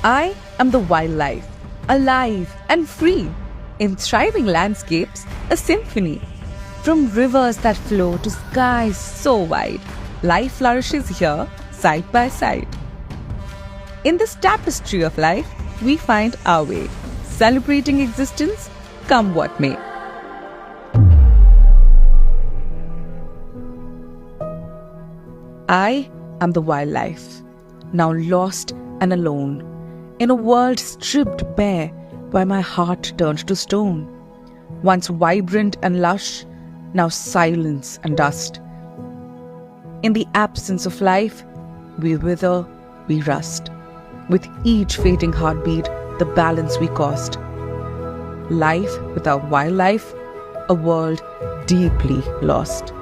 I am the wildlife, alive and free. In thriving landscapes, a symphony. From rivers that flow to skies so wide, life flourishes here, side by side. In this tapestry of life, we find our way, celebrating existence, come what may. I am the wildlife, now lost and alone, in a world stripped bare by my heart turned to stone. Once vibrant and lush, now silence and dust. In the absence of life, we wither, we rust. With each fading heartbeat, the balance we cost. Life without wildlife, a world deeply lost.